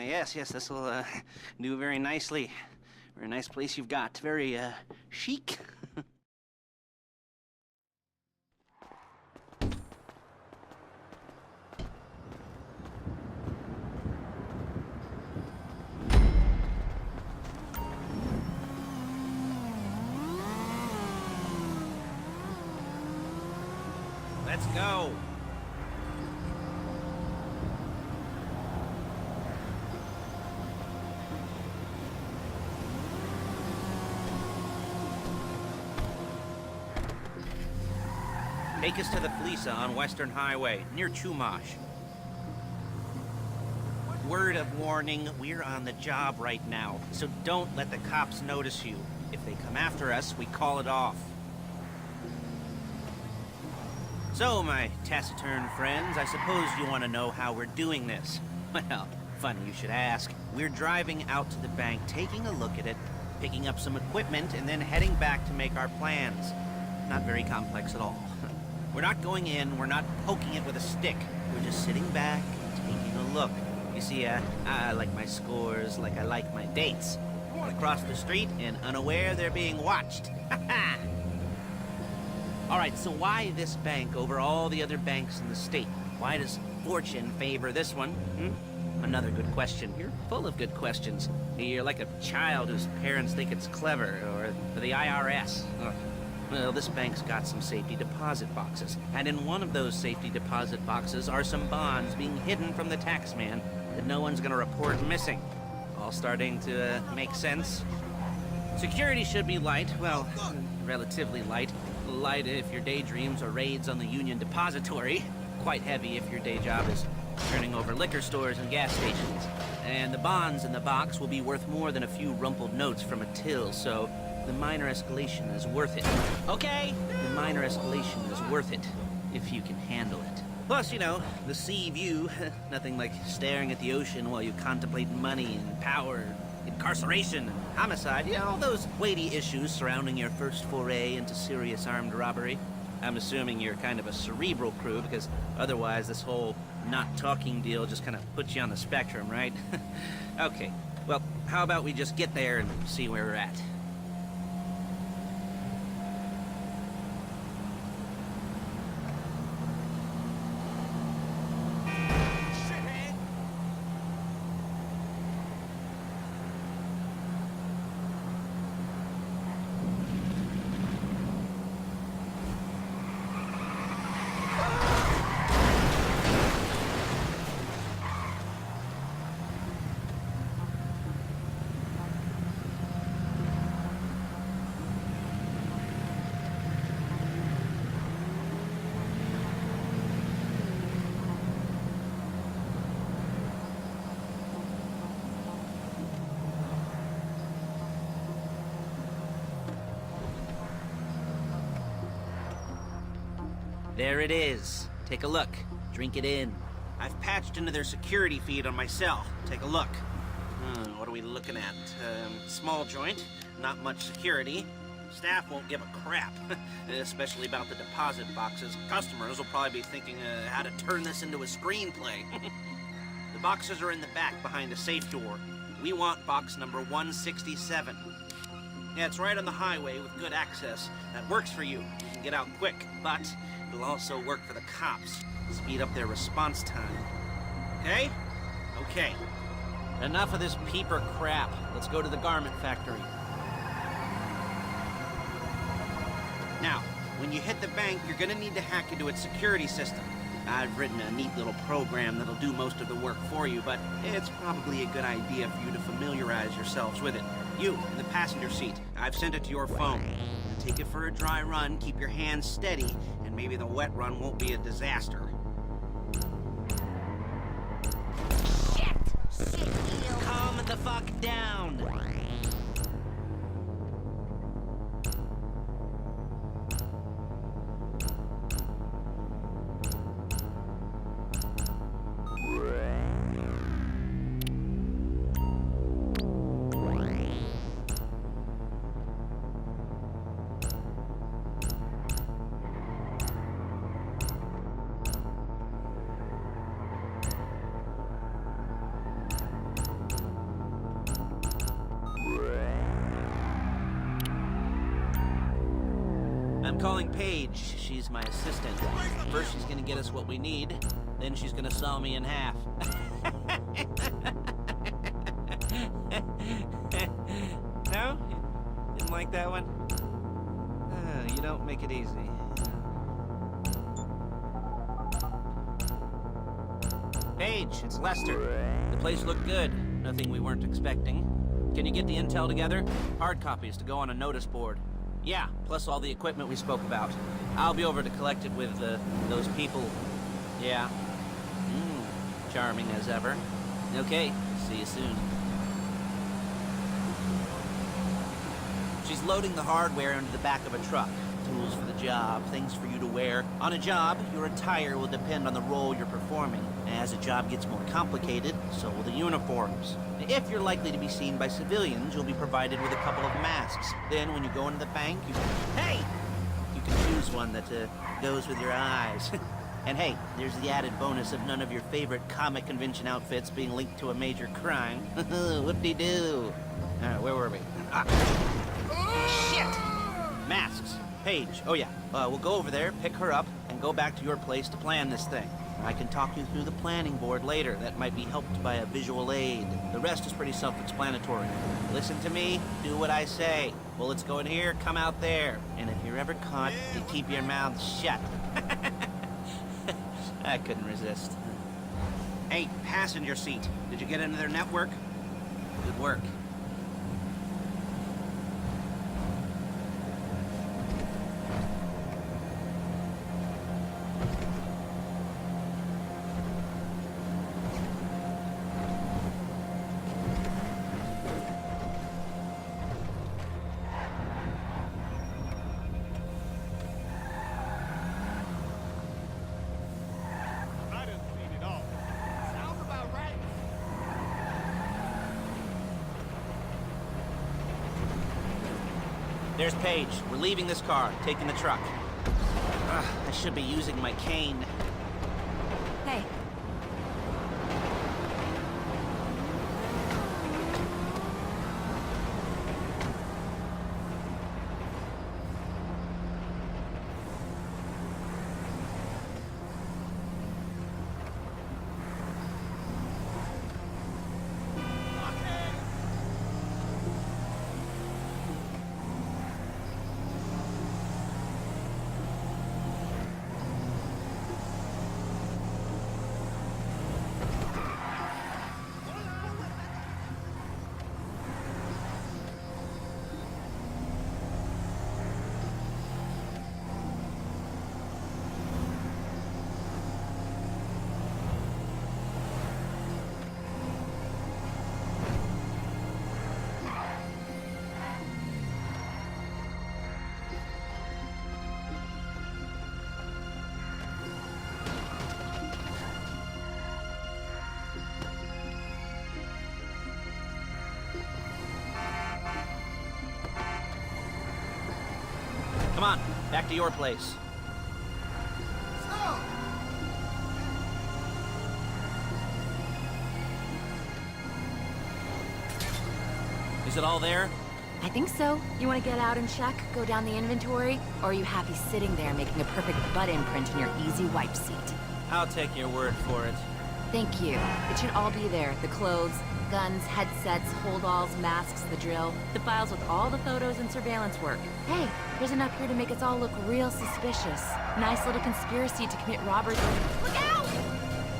Yes, this will do very nicely. Very nice place you've got. Very chic. Let's go. Take us to the Felisa on Western Highway, near Chumash. Word of warning, we're on the job right now, so don't let the cops notice you. If they come after us, we call it off. So, my taciturn friends, I suppose you want to know how we're doing this. Well, funny you should ask. We're driving out to the bank, taking a look at it, picking up some equipment, and then heading back to make our plans. Not very complex at all. We're not going in, we're not poking it with a stick. We're just sitting back and taking a look. You see, I like my scores like I like my dates. Across the street and unaware they're being watched. Ha-ha! Alright, so why this bank over all the other banks in the state? Why does fortune favor this one? Another good question. You're full of good questions. You're like a child whose parents think it's clever, or the IRS. Ugh. Well, this bank's got some safety deposit boxes, and in one of those safety deposit boxes are some bonds being hidden from the tax man that no one's gonna report missing. All starting to make sense? Security should be light, well, relatively light. Light if your daydreams are raids on the Union Depository. Quite heavy if your day job is turning over liquor stores and gas stations. And the bonds in the box will be worth more than a few rumpled notes from a till, so the minor escalation is worth it. Okay? The minor escalation is worth it, if you can handle it. Plus, you know, the sea view, nothing like staring at the ocean while you contemplate money and power, incarceration, and homicide, you know, all those weighty issues surrounding your first foray into serious armed robbery. I'm assuming you're kind of a cerebral crew, because otherwise this whole not talking deal just kind of puts you on the spectrum, right? Okay, well, how about we just get there and see where we're at? There it is. Take a look. Drink it in. I've patched into their security feed on my cell. Take a look. What are we looking at? Small joint, not much security. Staff won't give a crap, especially about the deposit boxes. Customers will probably be thinking how to turn this into a screenplay. The boxes are in the back behind a safe door. We want box number 167. Yeah, it's right on the highway with good access. That works for you. You can get out quick, but it'll also work for the cops. Speed up their response time. Okay? Okay. Enough of this peeper crap. Let's go to the garment factory. Now, when you hit the bank, you're gonna need to hack into its security system. I've written a neat little program that'll do most of the work for you, but it's probably a good idea for you to familiarize yourselves with it. You, in the passenger seat, I've sent it to your phone. Take it for a dry run, keep your hands steady, and maybe the wet run won't be a disaster. Shit, calm the fuck down! I'm calling Paige. She's my assistant. First she's gonna get us what we need, then she's gonna saw me in half. No? Didn't like that one? You don't make it easy. Paige, it's Lester. The place looked good. Nothing we weren't expecting. Can you get the intel together? Hard copies to go on a notice board. Yeah, plus all the equipment we spoke about. I'll be over to collect it with, those people. Yeah. Charming as ever. Okay, see you soon. She's loading the hardware into the back of a truck. Tools for the job, things for you to wear. On a job, your attire will depend on the role you're performing. As a job gets more complicated, so will the uniforms. If you're likely to be seen by civilians, you'll be provided with a couple of masks. Then when you go into the bank, you can choose one that goes with your eyes. And hey, there's the added bonus of none of your favorite comic convention outfits being linked to a major crime. Whoop-de-doo. Where were we? Shit! Masks. Paige. Oh yeah. We'll go over there, pick her up, and go back to your place to plan this thing. I can talk you through the planning board later. That might be helped by a visual aid. The rest is pretty self-explanatory. Listen to me, do what I say. Bullets go in here, come out there. And if you're ever caught, you keep your mouth shut. I couldn't resist. Hey, passenger seat. Did you get into their network? Good work. There's Paige. We're leaving this car, taking the truck. I should be using my cane. Hey. Come on, back to your place. Stop! Is it all there? I think so. You want to get out and check? Go down the inventory? Or are you happy sitting there making a perfect butt imprint in your easy wipe seat? I'll take your word for it. Thank you. It should all be there. The clothes, guns, headsets, holdalls, masks, the drill. The files with all the photos and surveillance work. Hey, there's enough here to make us all look real suspicious. Nice little conspiracy to commit robbery. Look out!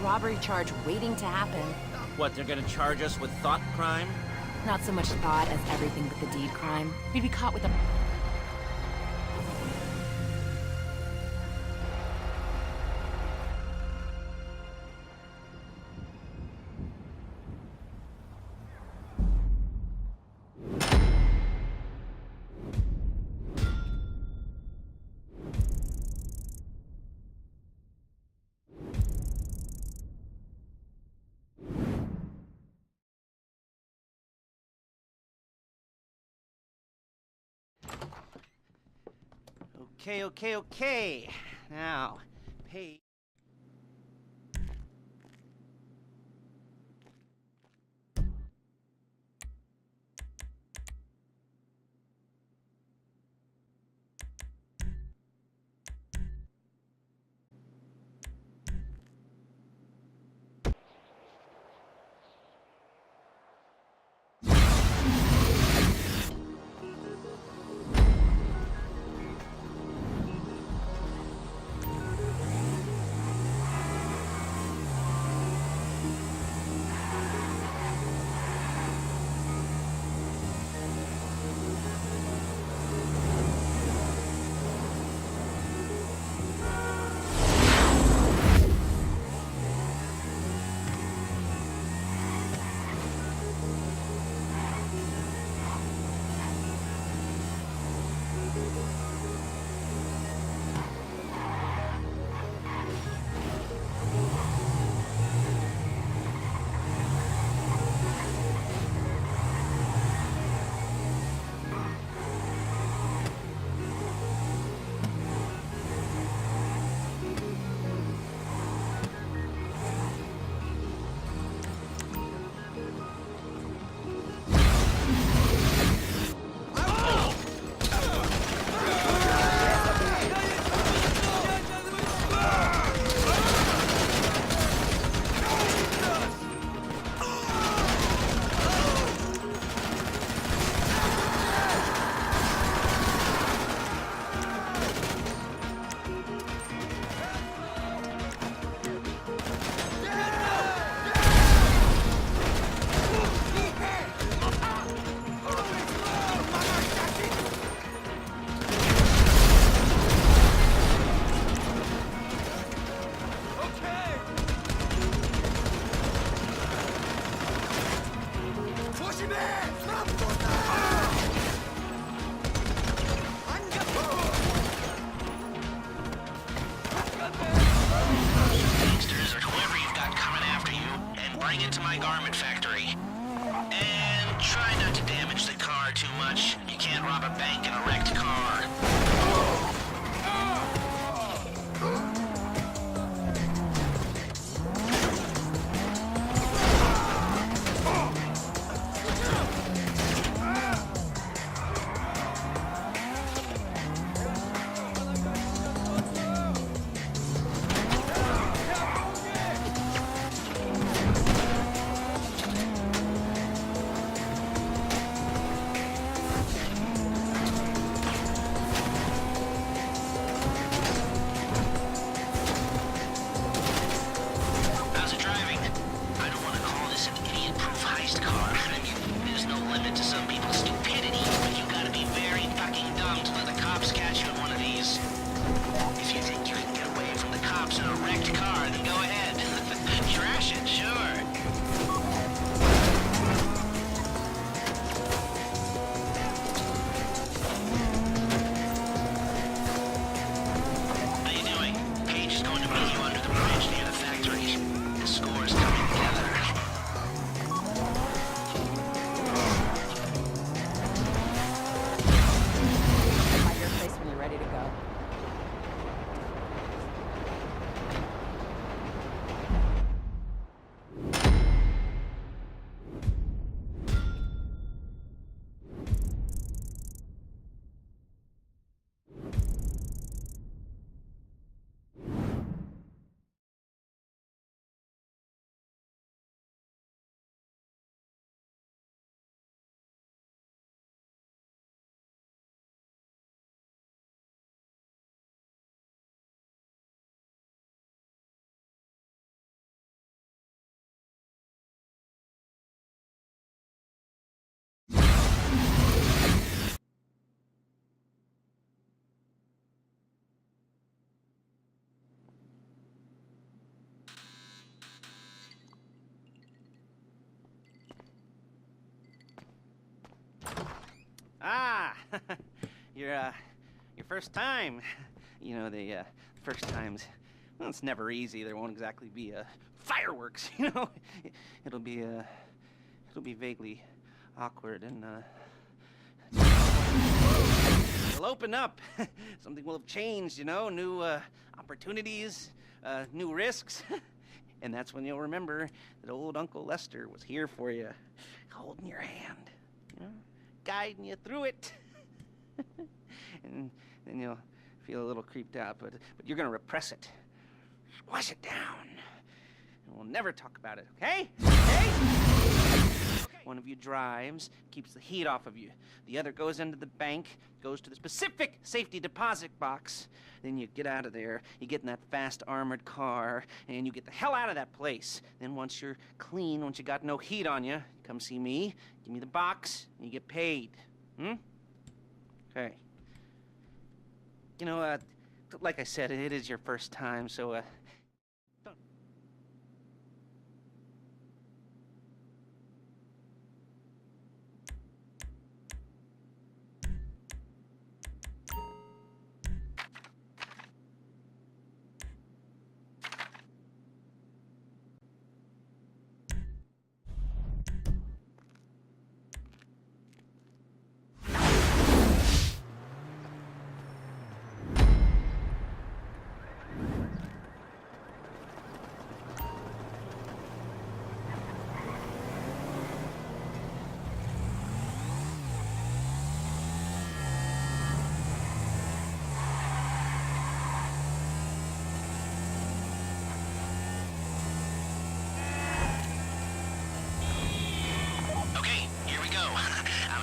Robbery charge waiting to happen. What, they're gonna charge us with thought crime? Not so much thought as everything but the deed crime. We'd be caught with a... Okay. Now, Paige. garment factory. And try not to damage the car too much. You can't rob a bank in a wrecked car. Ah, your first time. You know, the first times, well, it's never easy. There won't exactly be fireworks, you know. It'll be vaguely awkward and it'll open up. Something will have changed, you know, new opportunities, new risks. And that's when you'll remember that old Uncle Lester was here for you, holding your hand, you know, guiding you through it. And then you'll feel a little creeped out, but you're gonna repress it. Squash it down. And we'll never talk about it, okay? Okay? One of you drives, keeps the heat off of you. The other goes into the bank, goes to the specific safety deposit box. Then you get out of there, you get in that fast armored car, and you get the hell out of that place. Then once you're clean, once you got no heat on you, come see me, give me the box, and you get paid. Hmm? Okay. You know, like I said, it is your first time, so, don't...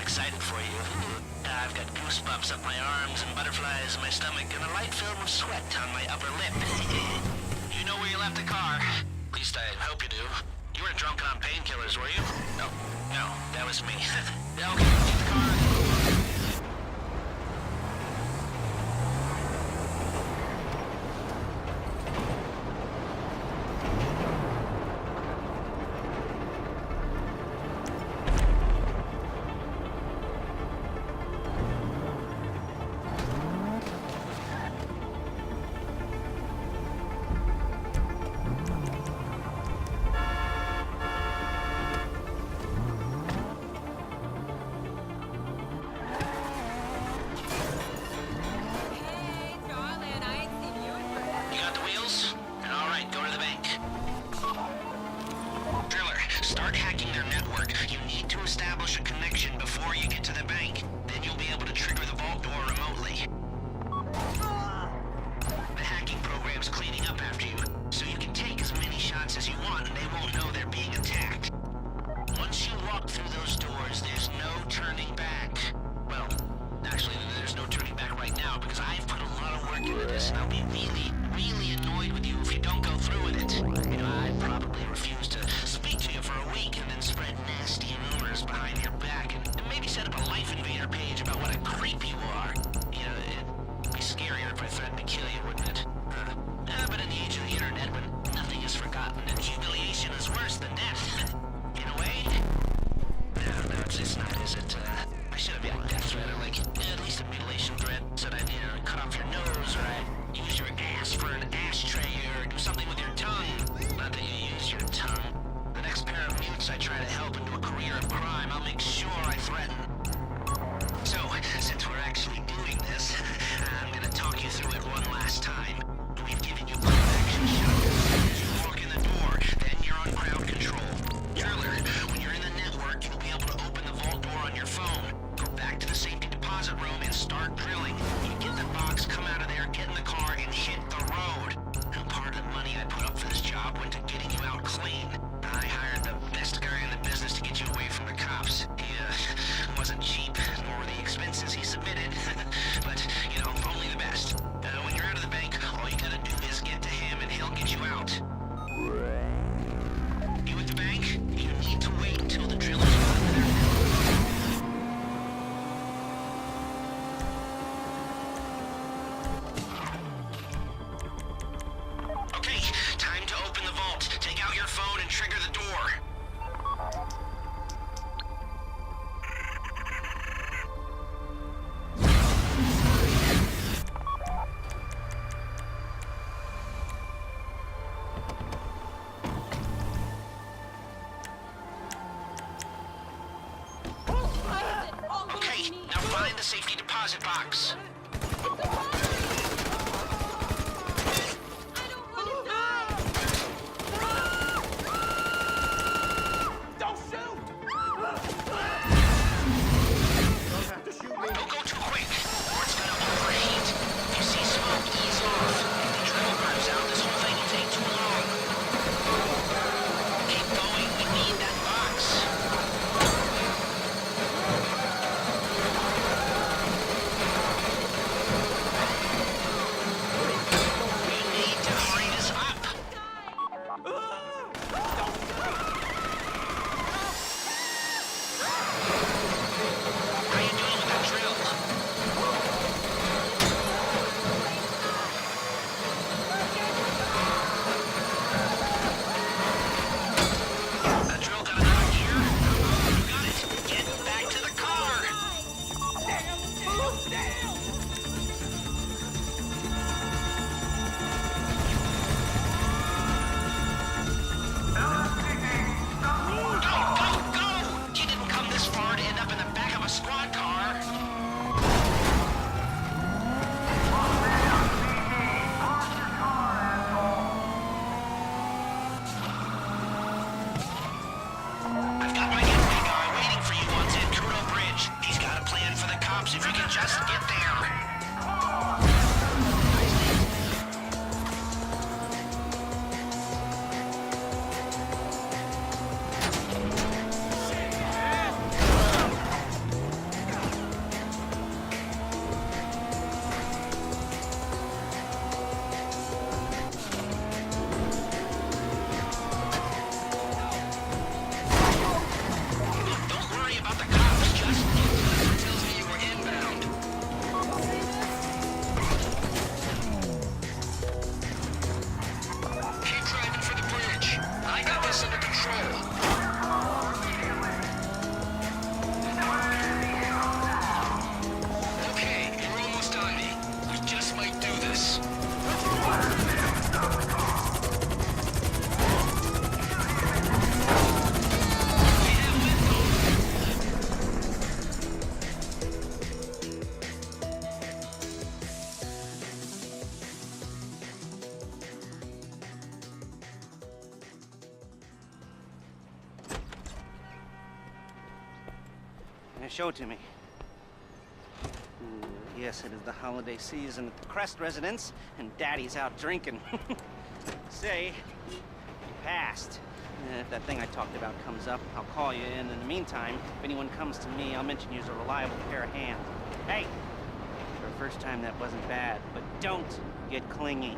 excited for you. I've got goosebumps up my arms and butterflies in my stomach and a light film of sweat on my upper lip. You know where you left the car? At least I hope you do. You weren't drunk on painkillers, were you? No. No, that was me. Okay, keep the car. into this, and I'll be really, really annoyed with you if you don't go through with it. You know, I'd probably refuse to speak to you for a week and then spread nasty rumors behind your back and maybe set up a Life Invader page about what a creep you are. You know, it'd be scarier if I threatened to kill you, wouldn't it? But in the age of the internet, when nothing is forgotten and humiliation is worse than death, in a way. No, it's not, is it? I should have been a death threat, or like, at least a mutilation threat. Said I'd, cut off your nose, or I'd use your ass for an ashtray, or do something with your tongue. Not that you use your tongue. The next pair of mutes I try to help into a career of crime, I'll make sure I threaten. So, since we're actually doing this, I'm gonna talk you through it one last time. We've given you action shots. You walk in the door, then you're on crowd control. Driller, when you're in the network, you'll be able to open the vault door on your phone. Go back to the safety deposit room and start drilling. You get the box, come out of there, get in the car, and hit the road. Now, part of the money I put up for this job went to getting you out clean. I hired the best guy in the business to get you away from the cops. He, wasn't cheap, nor were the expenses he submitted. But, only the best. When you're out of the bank, all you gotta do is get to him and he'll get you out. You at the bank? You need to wait until the drillers open their Okay, time to open the vault. Take out your phone and trigger the door. Okay, now find the safety deposit box. Don't go too quick, or it's gonna overheat. If you see smoke, ease off. If the drill burns out, this whole thing will take too long. Keep going, we need that box. We need to hurry this up. How you doing with that drill? That drill got another gear? You got it. Get back to the car. Go! You didn't come this far to end up in the back of a squad car. I've got my getaway guy waiting for you on Zancudo Bridge. He's got a plan for the cops if you can just get there. Don't worry about the cops, just get to whoever tells me you were inbound. Keep driving for the bridge. I got this under control. Okay, you're almost on me. We just might do this. We have windows. Show it to me. Yes, it is the holiday season at the Crest residence, and Daddy's out drinking. Say, you passed. If that thing I talked about comes up, I'll call you in. In the meantime, if anyone comes to me, I'll mention you as a reliable pair of hands. Hey, for first time that wasn't bad, but don't get clingy.